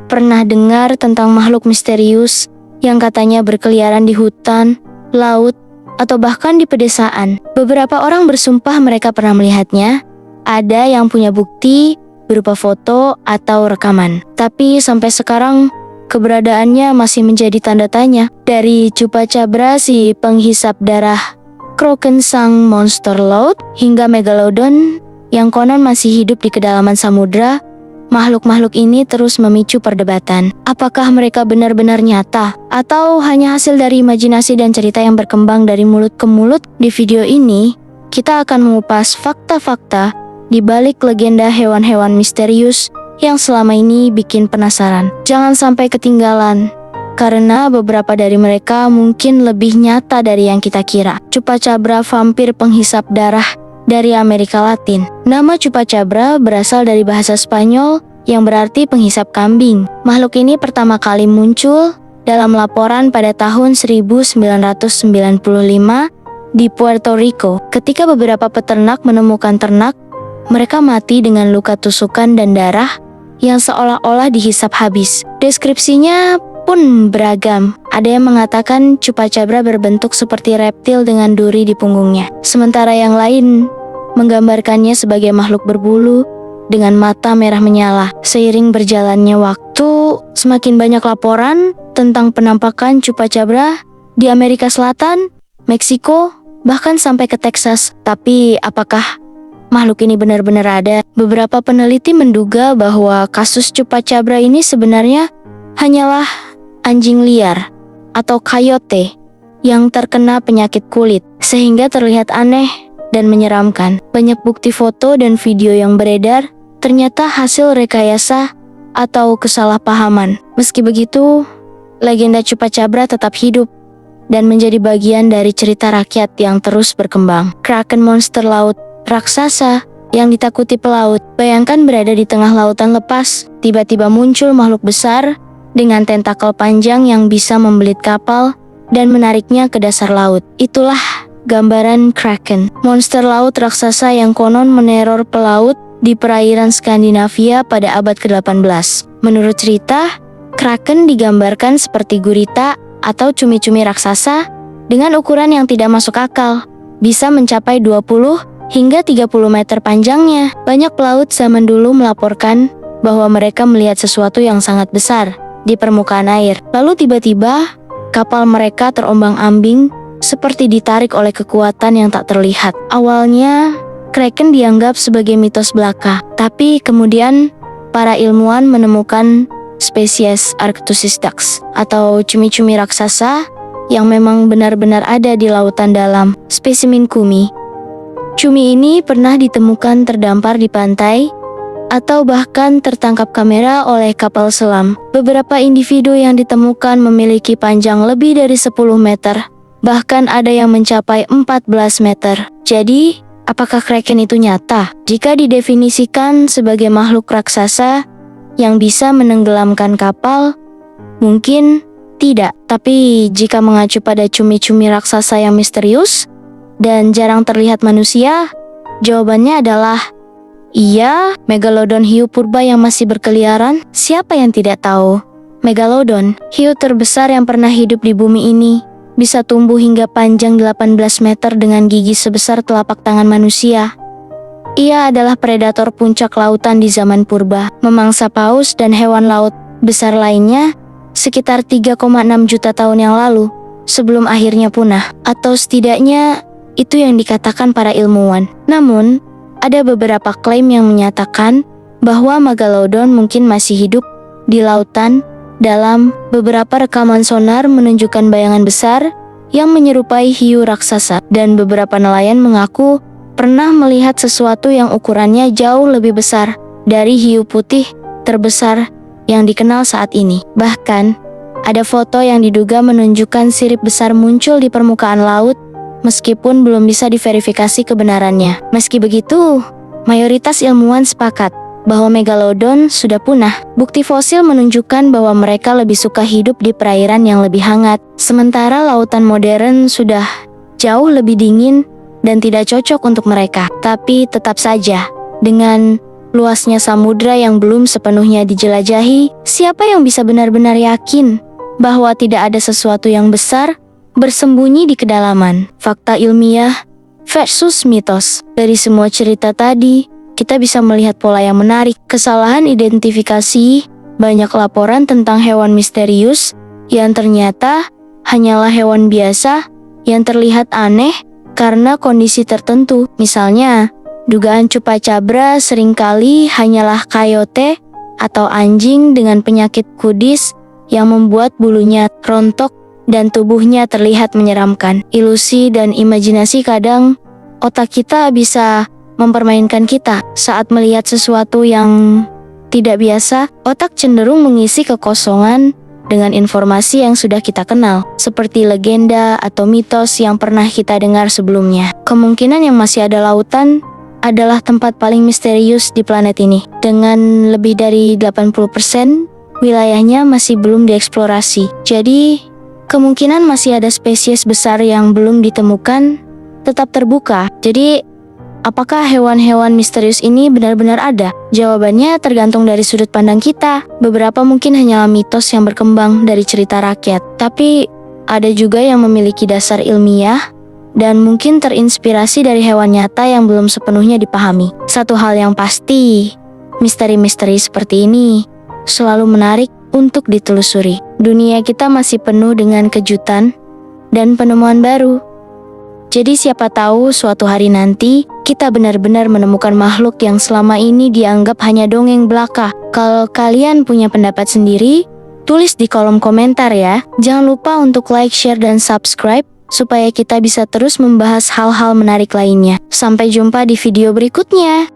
pernah dengar tentang makhluk misterius yang katanya berkeliaran di hutan, laut, atau bahkan di pedesaan. Beberapa orang bersumpah mereka pernah melihatnya. Ada yang punya bukti berupa foto atau rekaman. Tapi sampai sekarang keberadaannya masih menjadi tanda tanya. Dari Chupacabra si penghisap darah, Kraken sang monster laut, hingga Megalodon yang konon masih hidup di kedalaman samudra, makhluk-makhluk ini terus memicu perdebatan. Apakah mereka benar-benar nyata atau hanya hasil dari imajinasi dan cerita yang berkembang dari mulut ke mulut? Di video ini, kita akan mengupas fakta-fakta di balik legenda hewan-hewan misterius yang selama ini bikin penasaran. Jangan sampai ketinggalan, karena beberapa dari mereka mungkin lebih nyata dari yang kita kira. Chupacabra vampir penghisap darah dari Amerika Latin. Nama Chupacabra berasal dari bahasa Spanyol yang berarti penghisap kambing. Makhluk ini pertama kali muncul dalam laporan pada tahun 1995 di Puerto Rico. Ketika beberapa peternak menemukan ternak, mereka mati dengan luka tusukan dan darah yang seolah-olah dihisap habis. Deskripsinya pun beragam. Ada yang mengatakan Chupacabra berbentuk seperti reptil dengan duri di punggungnya. Sementara yang lain menggambarkannya sebagai makhluk berbulu dengan mata merah menyala. Seiring berjalannya waktu, semakin banyak laporan tentang penampakan Chupacabra di Amerika Selatan, Meksiko, bahkan sampai ke Texas. Tapi apakah makhluk ini benar-benar ada? Beberapa peneliti menduga bahwa kasus Chupacabra ini sebenarnya hanyalah anjing liar atau coyote yang terkena penyakit kulit, sehingga terlihat aneh dan menyeramkan. Banyak bukti foto dan video yang beredar ternyata hasil rekayasa atau kesalahpahaman. Meski begitu, legenda Chupacabra tetap hidup dan menjadi bagian dari cerita rakyat yang terus berkembang. Kraken monster laut, raksasa yang ditakuti pelaut. Bayangkan berada di tengah lautan lepas, tiba-tiba muncul makhluk besar dengan tentakel panjang yang bisa membelit kapal dan menariknya ke dasar laut. Itulah gambaran Kraken, monster laut raksasa yang konon meneror pelaut di perairan Skandinavia pada abad ke-18. Menurut cerita, Kraken digambarkan seperti gurita atau cumi-cumi raksasa dengan ukuran yang tidak masuk akal, bisa mencapai 20 hingga 30 meter panjangnya. Banyak pelaut zaman dulu melaporkan bahwa mereka melihat sesuatu yang sangat besar di permukaan air. Lalu tiba-tiba kapal mereka terombang-ambing seperti ditarik oleh kekuatan yang tak terlihat. Awalnya Kraken dianggap sebagai mitos belaka, tapi kemudian para ilmuwan menemukan spesies Arctocisdax atau cumi-cumi raksasa yang memang benar-benar ada di lautan dalam. Spesimen Kumi. Cumi ini pernah ditemukan terdampar di pantai atau bahkan tertangkap kamera oleh kapal selam. Beberapa individu yang ditemukan memiliki panjang lebih dari 10 meter, bahkan ada yang mencapai 14 meter. Jadi, apakah Kraken itu nyata? Jika didefinisikan sebagai makhluk raksasa yang bisa menenggelamkan kapal, mungkin tidak. Tapi jika mengacu pada cumi-cumi raksasa yang misterius dan jarang terlihat manusia, jawabannya adalah iya. Megalodon hiu purba yang masih berkeliaran. Siapa yang tidak tahu? Megalodon, hiu terbesar yang pernah hidup di bumi ini, bisa tumbuh hingga panjang 18 meter dengan gigi sebesar telapak tangan manusia. Ia adalah predator puncak lautan di zaman purba, memangsa paus dan hewan laut besar lainnya sekitar 3,6 juta tahun yang lalu, sebelum akhirnya punah. Atau setidaknya, itu yang dikatakan para ilmuwan. Namun, ada beberapa klaim yang menyatakan bahwa Megalodon mungkin masih hidup di lautan dalam. Beberapa rekaman sonar menunjukkan bayangan besar yang menyerupai hiu raksasa, dan beberapa nelayan mengaku pernah melihat sesuatu yang ukurannya jauh lebih besar dari hiu putih terbesar yang dikenal saat ini. Bahkan, ada foto yang diduga menunjukkan sirip besar muncul di permukaan laut, meskipun belum bisa diverifikasi kebenarannya. Meski begitu, mayoritas ilmuwan sepakat bahwa Megalodon sudah punah. Bukti fosil menunjukkan bahwa mereka lebih suka hidup di perairan yang lebih hangat, sementara lautan modern sudah jauh lebih dingin dan tidak cocok untuk mereka. Tapi tetap saja, dengan luasnya samudra yang belum sepenuhnya dijelajahi, siapa yang bisa benar-benar yakin bahwa tidak ada sesuatu yang besar bersembunyi di kedalaman? Fakta ilmiah versus mitos. Dari semua cerita tadi, kita bisa melihat pola yang menarik. Kesalahan identifikasi, banyak laporan tentang hewan misterius yang ternyata hanyalah hewan biasa yang terlihat aneh karena kondisi tertentu. Misalnya, dugaan chupacabra seringkali hanyalah coyote atau anjing dengan penyakit kudis yang membuat bulunya rontok dan tubuhnya terlihat menyeramkan. Ilusi dan imajinasi kadang otak kita bisa mempermainkan kita. Saat melihat sesuatu yang tidak biasa, otak cenderung mengisi kekosongan dengan informasi yang sudah kita kenal, seperti legenda atau mitos yang pernah kita dengar sebelumnya. Kemungkinan yang masih ada lautan adalah tempat paling misterius di planet ini. Dengan lebih dari 80% wilayahnya masih belum dieksplorasi. Jadi, kemungkinan masih ada spesies besar yang belum ditemukan tetap terbuka. Jadi, apakah hewan-hewan misterius ini benar-benar ada? Jawabannya tergantung dari sudut pandang kita. Beberapa mungkin hanyalah mitos yang berkembang dari cerita rakyat. Tapi, ada juga yang memiliki dasar ilmiah dan mungkin terinspirasi dari hewan nyata yang belum sepenuhnya dipahami. Satu hal yang pasti, misteri-misteri seperti ini selalu menarik untuk ditelusuri. Dunia kita masih penuh dengan kejutan dan penemuan baru. Jadi siapa tahu suatu hari nanti kita benar-benar menemukan makhluk yang selama ini dianggap hanya dongeng belaka. Kalau kalian punya pendapat sendiri, tulis di kolom komentar ya. Jangan lupa untuk like, share, dan subscribe supaya kita bisa terus membahas hal-hal menarik lainnya. Sampai jumpa di video berikutnya.